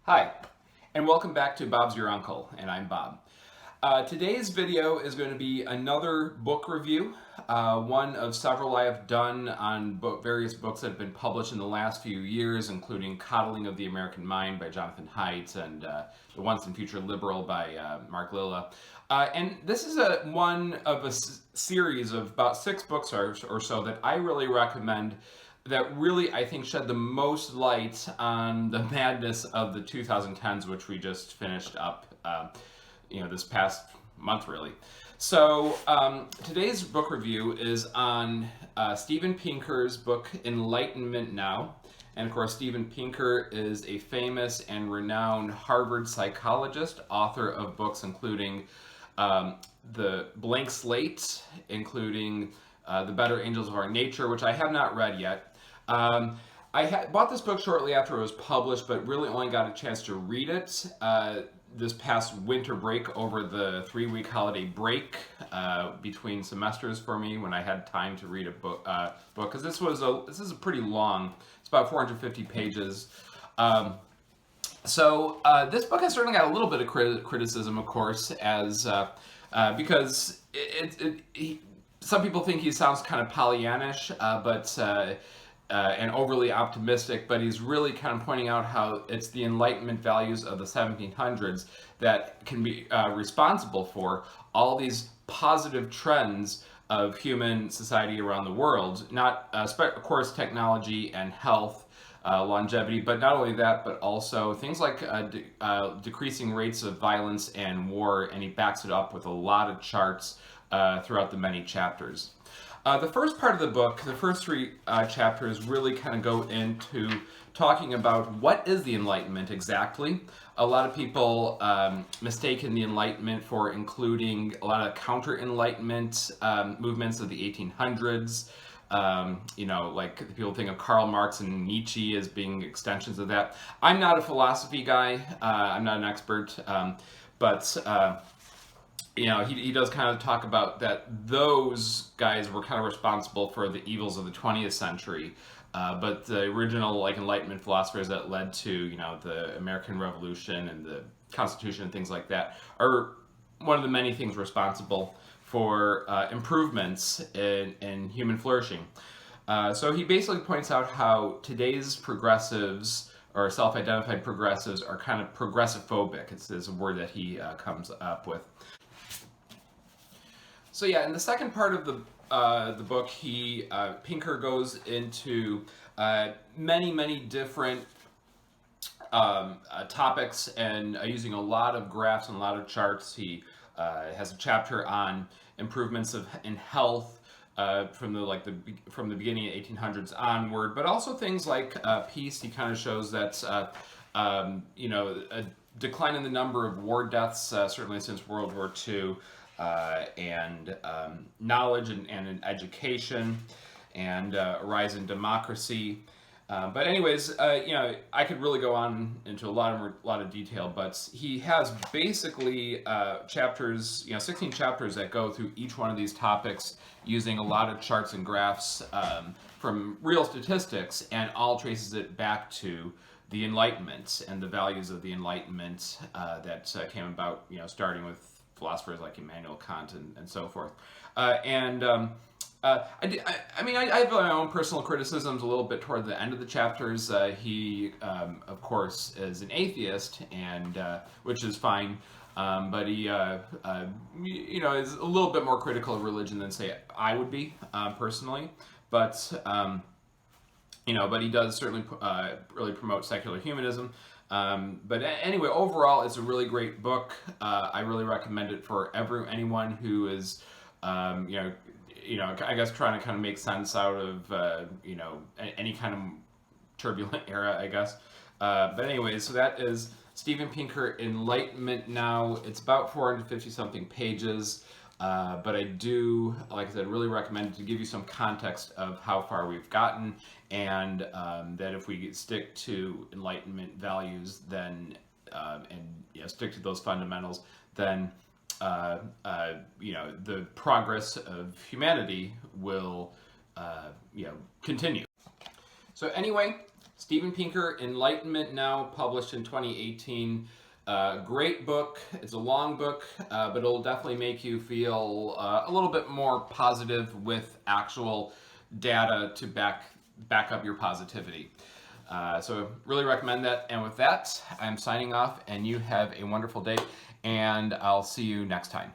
Hi, and welcome back to Bob's Your Uncle, and I'm Bob. Today's video is going to be another book review, one of several I have done on various books that have been published in the last few years, including Coddling of the American Mind by Jonathan Haidt and The Once and Future Liberal by Mark Lilla. And this is one of a series of about 6 books or so that I really recommend that really, I think, shed the most light on the madness of the 2010s, which we just finished up, this past month, really. So today's book review is on Steven Pinker's book, Enlightenment Now. And of course, Steven Pinker is a famous and renowned Harvard psychologist, author of books including The Blank Slate, including The Better Angels of Our Nature, which I have not read yet. I bought this book shortly after it was published, but really only got a chance to read it this past winter break over the 3-week holiday break between semesters for me, when I had time to read a book. Because this is a pretty long. It's about 450 pages. So this book has certainly got a little bit of criticism, of course, as because some people think he sounds kind of Pollyannish, and overly optimistic, but he's really kind of pointing out how it's the Enlightenment values of the 1700s that can be responsible for all these positive trends of human society around the world. Not, of course, technology and health, longevity, but not only that, but also things like decreasing rates of violence and war, and he backs it up with a lot of charts throughout the many chapters. The first part of the book, the first 3 chapters, really kind of go into talking about what is the Enlightenment exactly. A lot of people mistaken the Enlightenment for including a lot of counter-Enlightenment movements of the 1800s. Like people think of Karl Marx and Nietzsche as being extensions of that. I'm not a philosophy guy. I'm not an expert, but he does kind of talk about that those guys were kind of responsible for the evils of the 20th century. But the original Enlightenment philosophers that led to, the American Revolution and the Constitution and things like that are one of the many things responsible for improvements in human flourishing. So he basically points out how today's progressives, or self-identified progressives, are kind of progressive-phobic. It's a word that he comes up with. So yeah, in the second part of the book, Pinker goes into many different topics, and using a lot of graphs and a lot of charts. He has a chapter on improvements in health from the beginning of 1800s onward, but also things like peace. He kind of shows that a decline in the number of war deaths, certainly since World War II. And knowledge and in education, and a rise in democracy. But anyways, I could really go on into a lot of detail, but he has basically chapters, 16 chapters that go through each one of these topics using a lot of charts and graphs from real statistics, and all traces it back to the Enlightenment and the values of the Enlightenment that came about, starting with philosophers like Immanuel Kant and so forth. I have my own personal criticisms a little bit toward the end of the chapters. He, of course, is an atheist, and which is fine. But he, is a little bit more critical of religion than, say, I would be personally. But he does certainly really promote secular humanism. But anyway, overall, it's a really great book. I really recommend it for anyone who is, I guess trying to kind of make sense out of, any kind of turbulent era, I guess. But anyways, so that is Steven Pinker, Enlightenment Now. It's about 450 something pages. But I do, like I said, really recommend it to give you some context of how far we've gotten, and that if we stick to Enlightenment values, then stick to those fundamentals, then the progress of humanity will continue. So anyway, Steven Pinker, Enlightenment Now, published in 2018. Great book. It's a long book, but it'll definitely make you feel a little bit more positive with actual data to back up your positivity. So really recommend that. And with that, I'm signing off, and you have a wonderful day, and I'll see you next time.